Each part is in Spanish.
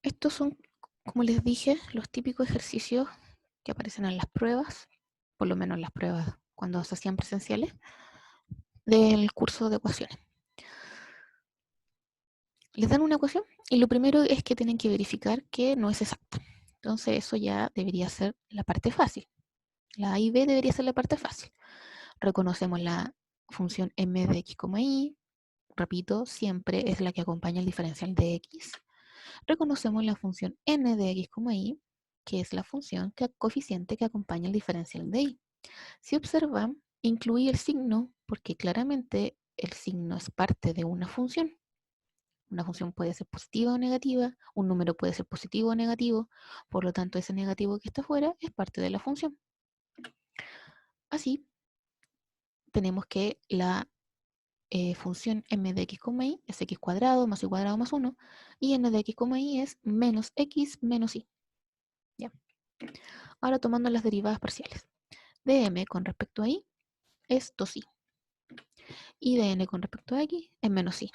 Estos son, como les dije, los típicos ejercicios que aparecen en las pruebas, por lo menos en las pruebas cuando se hacían presenciales, del curso de ecuaciones. Les dan una ecuación y lo primero es que tienen que verificar que no es exacta. Entonces eso ya debería ser la parte fácil. La A y B debería ser la parte fácil. Reconocemos la función m de x, y, repito, siempre es la que acompaña el diferencial de x. Reconocemos la función n de x, y, que es la función coeficiente que acompaña el diferencial de y. Si observan, incluye el signo porque claramente el signo es parte de una función. Una función puede ser positiva o negativa, un número puede ser positivo o negativo, por lo tanto ese negativo que está afuera es parte de la función. Así, tenemos que la función m de x, y es x cuadrado más y cuadrado más 1, y n de x, y es menos x menos y. ¿Ya? Ahora tomando las derivadas parciales. De m con respecto a y es 2i, y de n con respecto a x es menos i.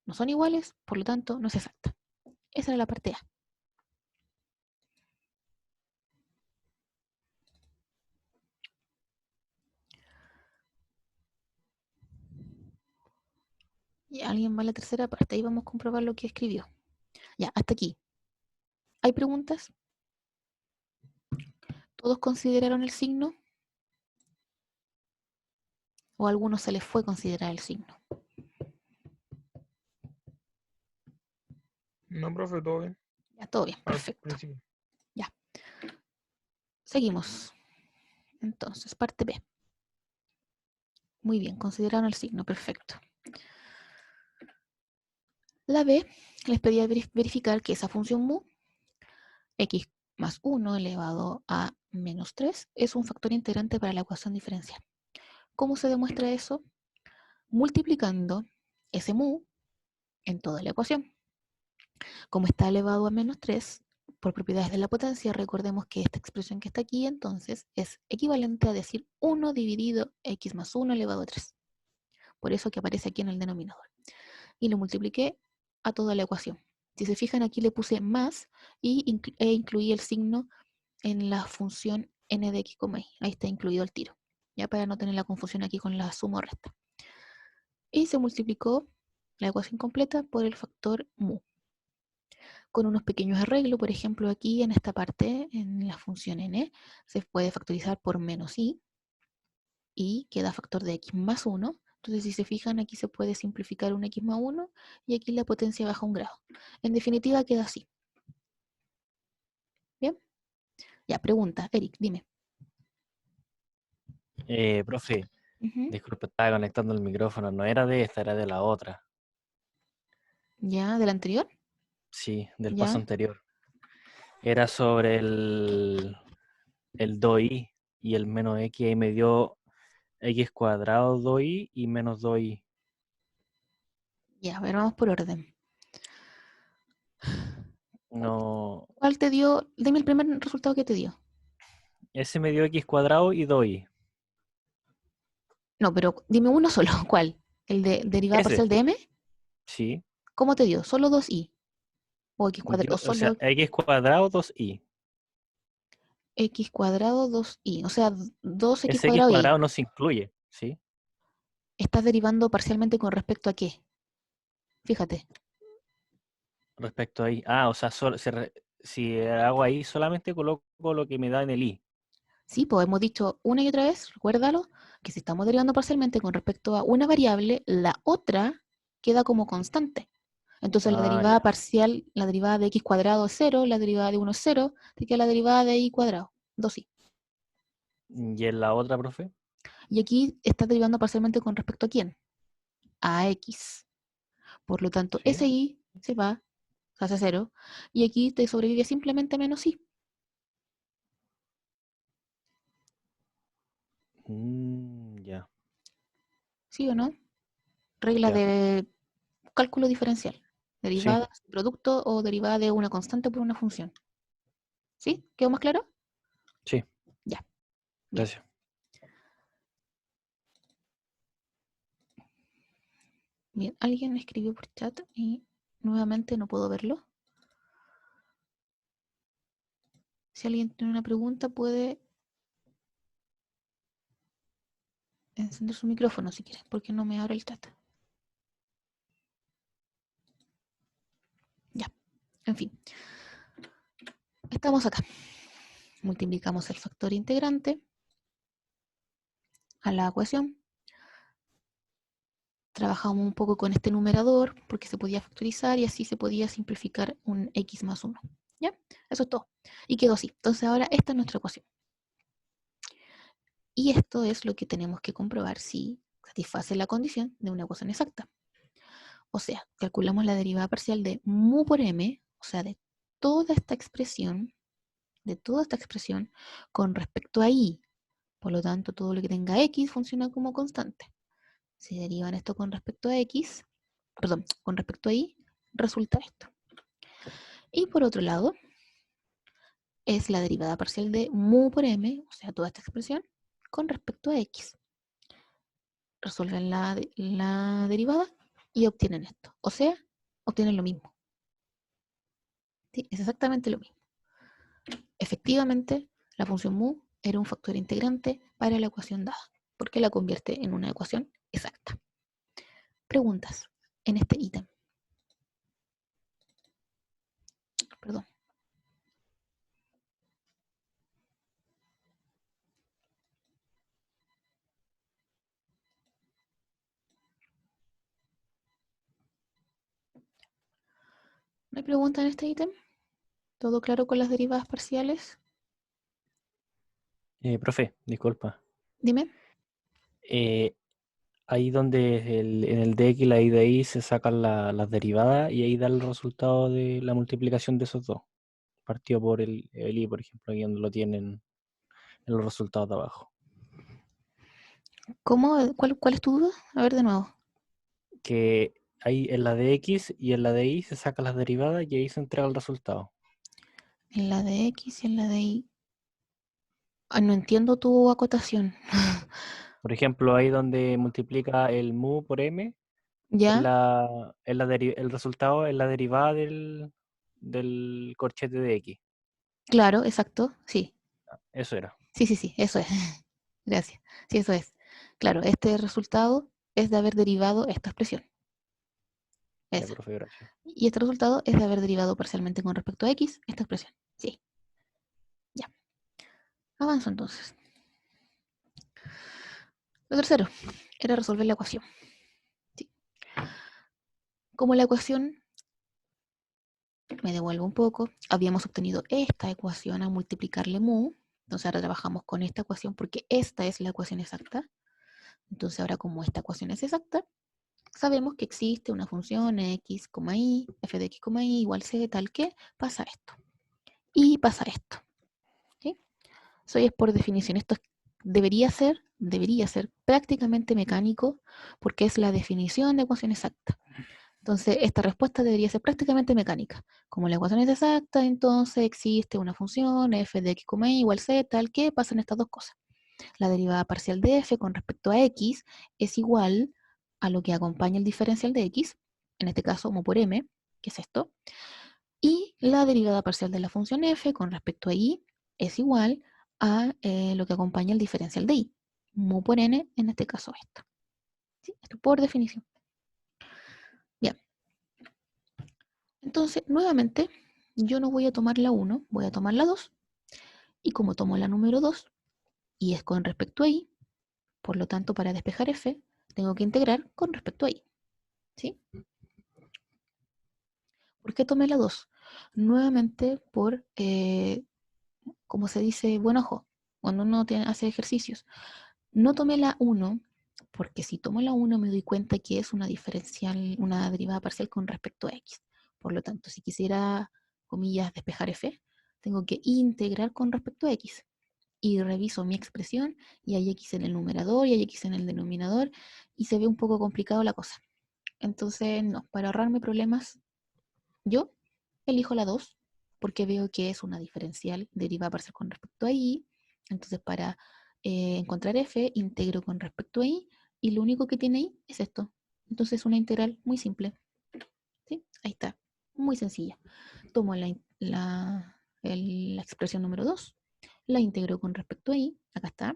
No son iguales, por lo tanto no es exacta. Esa era la parte A. Y alguien va a la tercera parte, ahí vamos a comprobar lo que escribió. Ya, hasta aquí. ¿Hay preguntas? ¿Todos consideraron el signo? ¿O a algunos se les fue considerar el signo? No, profe, todo bien. Ya, todo bien, Al perfecto. principio. Ya, seguimos. Entonces, parte B. Muy bien, consideraron el signo, perfecto. La B les pedía verificar que esa función mu, x más 1 elevado a menos 3, es un factor integrante para la ecuación diferencial. ¿Cómo se demuestra eso? Multiplicando ese mu en toda la ecuación. Como está elevado a menos 3, por propiedades de la potencia, recordemos que esta expresión que está aquí entonces es equivalente a decir 1 dividido x más 1 elevado a 3. Por eso que aparece aquí en el denominador. Y lo multipliqué a toda la ecuación. Si se fijan, aquí le puse más e incluí el signo en la función n de x, y. Ahí está incluido el tiro. Ya para no tener la confusión aquí con la suma o resta. Y se multiplicó la ecuación completa por el factor mu. Con unos pequeños arreglos, por ejemplo, aquí en esta parte, en la función n, se puede factorizar por menos i, y queda factor de x más 1. Entonces, si se fijan, aquí se puede simplificar un x más 1 y aquí la potencia baja un grado. En definitiva, queda así. ¿Bien? Ya, pregunta. Eric, dime. Profe, Ujú. disculpe, estaba conectando el micrófono. No era de esta, era de la otra. ¿Ya? ¿Del anterior? Sí, del paso ¿Ya? anterior. Era sobre el 2i y el menos x. Ahí me dio x cuadrado 2i y menos 2i. Ya, a ver, vamos por orden. No, ¿Cuál te dio? Dime el primer resultado que te dio. ese me dio x cuadrado y 2i. No, pero dime uno solo. ¿Cuál? ¿El de derivada Ese, parcial de m? sí. ¿Cómo te dio? ¿Solo 2i? ¿O x cuadrado? ¿O O sea, solo x cuadrado 2i. x cuadrado 2i? O sea, 2x Ese x cuadrado y. cuadrado no se incluye, ¿sí? ¿Estás derivando parcialmente con respecto a qué? Fíjate. Respecto ahí. Ah, o sea, si hago ahí, solamente coloco lo que me da en el i. Sí, pues hemos dicho una y otra vez, recuérdalo, que si estamos derivando parcialmente con respecto a una variable, la otra queda como constante. Entonces la Ah, derivada ya. parcial, la derivada de x cuadrado es 0, la derivada de 1 es 0, te queda la derivada de y cuadrado, 2i. ¿Y en la otra, profe? Y aquí estás derivando parcialmente con respecto a quién? A x. Por lo tanto, Sí. ese y se va, se hace 0, y aquí te sobrevive simplemente menos i. Ya, ¿Sí o no? Regla ya. de cálculo diferencial. Sí, Derivada de producto o derivada de una constante por una función. ¿Sí? ¿Quedó más claro? sí. Ya, bien. Gracias. Bien, alguien me escribió por chat y nuevamente no puedo verlo. si alguien tiene una pregunta, puede encender su micrófono si quiere, porque no me abre el chat. Ya, en fin. Estamos acá. Multiplicamos el factor integrante a la ecuación. Trabajamos un poco con este numerador porque se podía factorizar y así se podía simplificar un x más 1. ¿Ya? Eso es todo. Y quedó así. Entonces ahora esta es nuestra ecuación. Y esto es lo que tenemos que comprobar si satisface la condición de una ecuación exacta. O sea, calculamos la derivada parcial de mu por m, o sea, de toda esta expresión, con respecto a y. Por lo tanto, todo lo que tenga x funciona como constante. Si derivan esto con respecto a x, perdón, con respecto a y, resulta esto. Y por otro lado, es la derivada parcial de mu por m, o sea, toda esta expresión, con respecto a x. Resuelven la derivada y obtienen esto. O sea, obtienen lo mismo. ¿Sí? Es exactamente lo mismo. Efectivamente, la función mu era un factor integrante para la ecuación dada, porque la convierte en una ecuación exacta. Preguntas en este ítem. Perdón. ¿No hay pregunta en este ítem? ¿Todo claro con las derivadas parciales? Profe, disculpa. Dime. Ahí donde en el dx y la y de y se sacan las derivadas y ahí da el resultado de la multiplicación de esos dos. Partido por el y, por ejemplo, ahí donde lo tienen en los resultados de abajo. ¿Cómo? ¿Cuál es tu duda? A ver de nuevo. Que ahí en la de x y en la de y se sacan las derivadas y ahí se entrega el resultado. En la de x y en la de y. No entiendo tu acotación. Por ejemplo, ahí donde multiplica el mu por m, ¿Ya? el resultado es la derivada del corchete de x. Claro, exacto. Sí. Eso era. Sí, eso es. Gracias. Sí, eso es. Claro, este resultado es de haber derivado esta expresión. Ya, Esa. profe, gracias. Y este resultado es de haber derivado parcialmente con respecto a x esta expresión. Sí. Ya. Avanzo entonces. Lo tercero era resolver la ecuación. Sí. Como la ecuación, me devuelvo un poco, habíamos obtenido esta ecuación a multiplicarle mu. Entonces ahora trabajamos con esta ecuación porque esta es la ecuación exacta. Entonces ahora como esta ecuación es exacta, sabemos que existe una función x, y, f de x, y igual c, tal que pasa esto. Y pasa esto. ¿Sí? Eso es por definición. Esto debería ser prácticamente mecánico porque es la definición de ecuación exacta. Entonces, esta respuesta debería ser prácticamente mecánica. Como la ecuación es exacta, entonces existe una función f de x, y igual c, tal que pasan estas dos cosas. La derivada parcial de f con respecto a x es igual a lo que acompaña el diferencial de x, en este caso mu por m, que es esto, y la derivada parcial de la función f con respecto a y es igual a lo que acompaña el diferencial de y, mu por n, en este caso esto. ¿Sí? Esto por definición. Bien. Entonces, nuevamente, yo no voy a tomar la 1, voy a tomar la 2, y como tomo la número 2, y es con respecto a y, por lo tanto, para despejar f, tengo que integrar con respecto a y. ¿Sí? ¿Por qué tomé la 2? Nuevamente por, como se dice, buen ojo, cuando uno hace ejercicios. No tomé la 1 porque si tomo la 1 me doy cuenta que es una diferencial, una derivada parcial con respecto a x. Por lo tanto, si quisiera, comillas, despejar f, tengo que integrar con respecto a x. Y reviso mi expresión y hay x en el numerador y hay x en el denominador y se ve un poco complicado la cosa. Entonces, no, para ahorrarme problemas, yo elijo la 2 porque veo que es una diferencial derivada parcial con respecto a y. Entonces, para encontrar f, integro con respecto a y y lo único que tiene y es esto. Entonces, es una integral muy simple. ¿Sí? Ahí está, muy sencilla. Tomo la expresión número 2, la integro con respecto a y, acá está.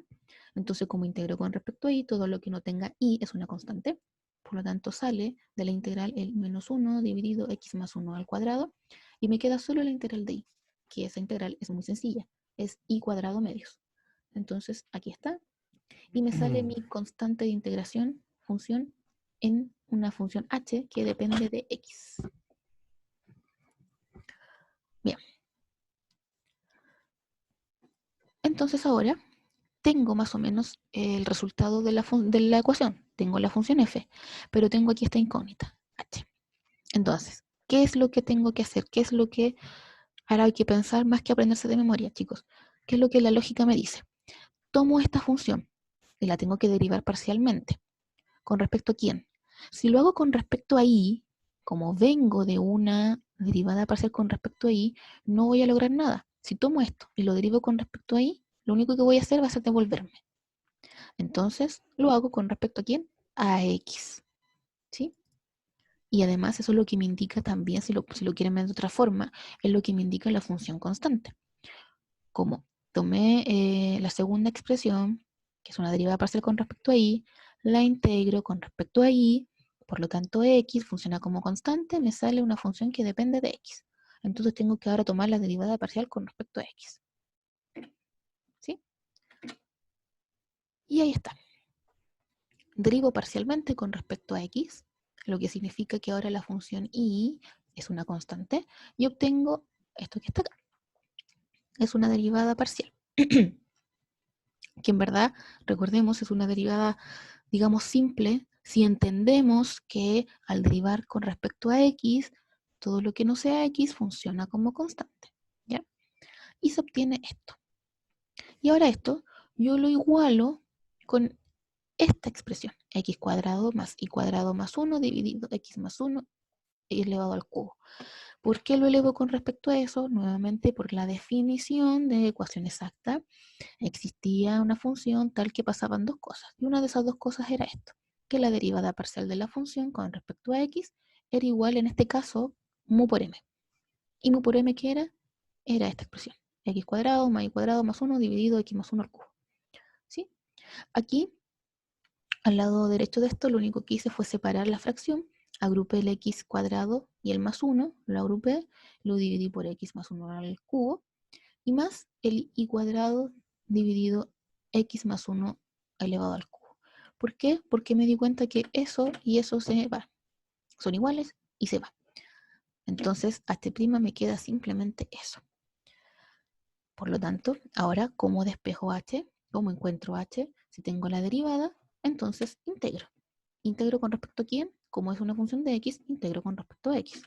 Entonces, como integro con respecto a y, todo lo que no tenga y es una constante. Por lo tanto, sale de la integral el menos 1 dividido x más 1 al cuadrado, y me queda solo la integral de y, que esa integral es muy sencilla, es y cuadrado medios. Entonces, aquí está, y me sale mi constante de integración, función, en una función h que depende de x. Bien. Entonces ahora tengo más o menos el resultado de la ecuación. Tengo la función f, pero tengo aquí esta incógnita, h. Entonces, ¿qué es lo que tengo que hacer? ¿Qué es lo que ahora hay que pensar más que aprenderse de memoria, chicos? ¿Qué es lo que la lógica me dice? Tomo esta función y la tengo que derivar parcialmente. ¿Con respecto a quién? Si lo hago con respecto a y, como vengo de una derivada parcial con respecto a y, no voy a lograr nada. Si tomo esto y lo derivo con respecto a y, lo único que voy a hacer va a ser devolverme. Entonces, lo hago con respecto a quién? A x. ¿Sí? Y además eso es lo que me indica también, si lo quieren ver de otra forma, es lo que me indica la función constante. Como tomé la segunda expresión, que es una derivada parcial con respecto a y, la integro con respecto a y, por lo tanto x funciona como constante, me sale una función que depende de x. Entonces tengo que ahora tomar la derivada parcial con respecto a x. ¿Sí? Y ahí está. Derivo parcialmente con respecto a x, lo que significa que ahora la función y es una constante, y obtengo esto que está acá. Es una derivada parcial. Que en verdad, recordemos, es una derivada, digamos, simple, si entendemos que al derivar con respecto a x, todo lo que no sea x funciona como constante, ¿ya? Y se obtiene esto. Y ahora esto, yo lo igualo con esta expresión, x cuadrado más y cuadrado más 1 dividido x más 1 elevado al cubo. ¿Por qué lo elevo con respecto a eso? Nuevamente por la definición de ecuación exacta. Existía una función tal que pasaban dos cosas. Y una de esas dos cosas era esto, que la derivada parcial de la función con respecto a x era igual, en este caso, mu por m. ¿Y mu por m qué era? Era esta expresión. X cuadrado más y cuadrado más 1 dividido x más 1 al cubo. ¿Sí? Aquí, al lado derecho de esto, lo único que hice fue separar la fracción. Agrupé el x cuadrado y el más 1, lo agrupé, lo dividí por x más 1 al cubo, y más el y cuadrado dividido x más 1 elevado al cubo. ¿Por qué? Porque me di cuenta que eso y eso se van. Son iguales y se van. Entonces, a h' me queda simplemente eso. Por lo tanto, ahora, ¿cómo despejo h? ¿Cómo encuentro h? Si tengo la derivada, entonces integro. ¿Integro con respecto a quién? Como es una función de x, integro con respecto a x.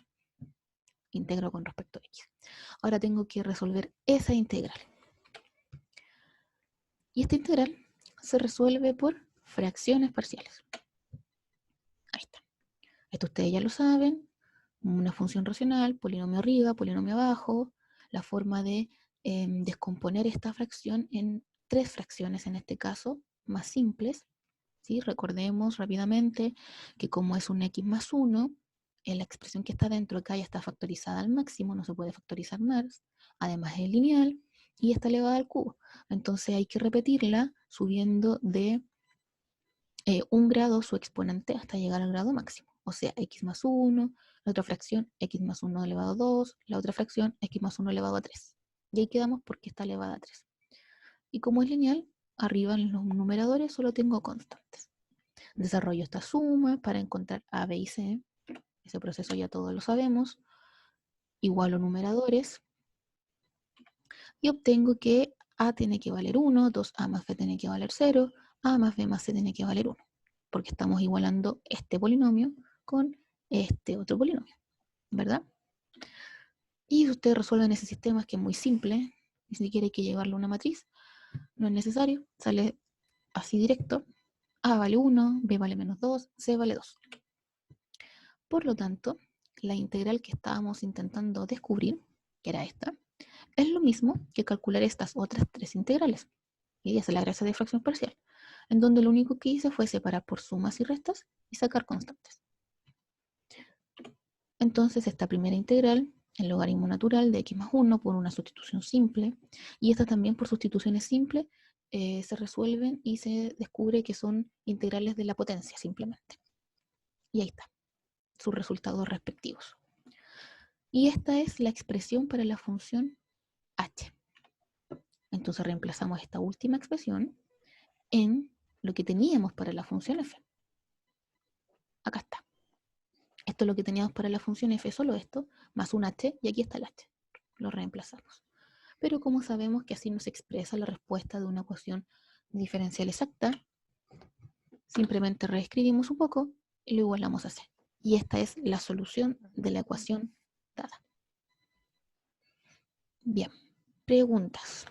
Integro con respecto a x. Ahora tengo que resolver esa integral. Y esta integral se resuelve por fracciones parciales. Ahí está. Esto ustedes ya lo saben. Una función racional, polinomio arriba, polinomio abajo. La forma de descomponer esta fracción en tres fracciones, en este caso, más simples. ¿Sí? Recordemos rápidamente que como es un x más 1, la expresión que está dentro acá ya está factorizada al máximo, no se puede factorizar más. Además es lineal y está elevada al cubo. Entonces hay que repetirla subiendo de 1 grado su exponente hasta llegar al grado máximo. O sea, x más 1, la otra fracción x más 1 elevado a 2, la otra fracción x más 1 elevado a 3. Y ahí quedamos porque está elevada a 3. Y como es lineal, arriba en los numeradores solo tengo constantes. Desarrollo esta suma para encontrar a, b y c. Ese proceso ya todos lo sabemos. Igualo numeradores. Y obtengo que a tiene que valer 1, 2a más b tiene que valer 0, a más b más c tiene que valer 1. Porque estamos igualando este polinomio con este otro polinomio, ¿verdad? Y si ustedes resuelven ese sistema, que es muy simple, ni siquiera hay que llevarlo a una matriz, no es necesario, sale así directo. A vale 1, b vale menos 2, c vale 2. Por lo tanto, la integral que estábamos intentando descubrir, que era esta, es lo mismo que calcular estas otras tres integrales. Y esa es la gracia de fracción parcial, en donde lo único que hice fue separar por sumas y restas y sacar constantes. Entonces esta primera integral el logaritmo natural de x más 1 por una sustitución simple, y estas también por sustituciones simples se resuelven y se descubre que son integrales de la potencia simplemente. Y ahí está, sus resultados respectivos. Y esta es la expresión para la función h. Entonces reemplazamos esta última expresión en lo que teníamos para la función f. Acá está. Esto es lo que teníamos para la función f, solo esto, más un h, y aquí está el h. Lo reemplazamos. Pero como sabemos que así nos expresa la respuesta de una ecuación diferencial exacta, simplemente reescribimos un poco y lo igualamos a c. Y esta es la solución de la ecuación dada. Bien, preguntas.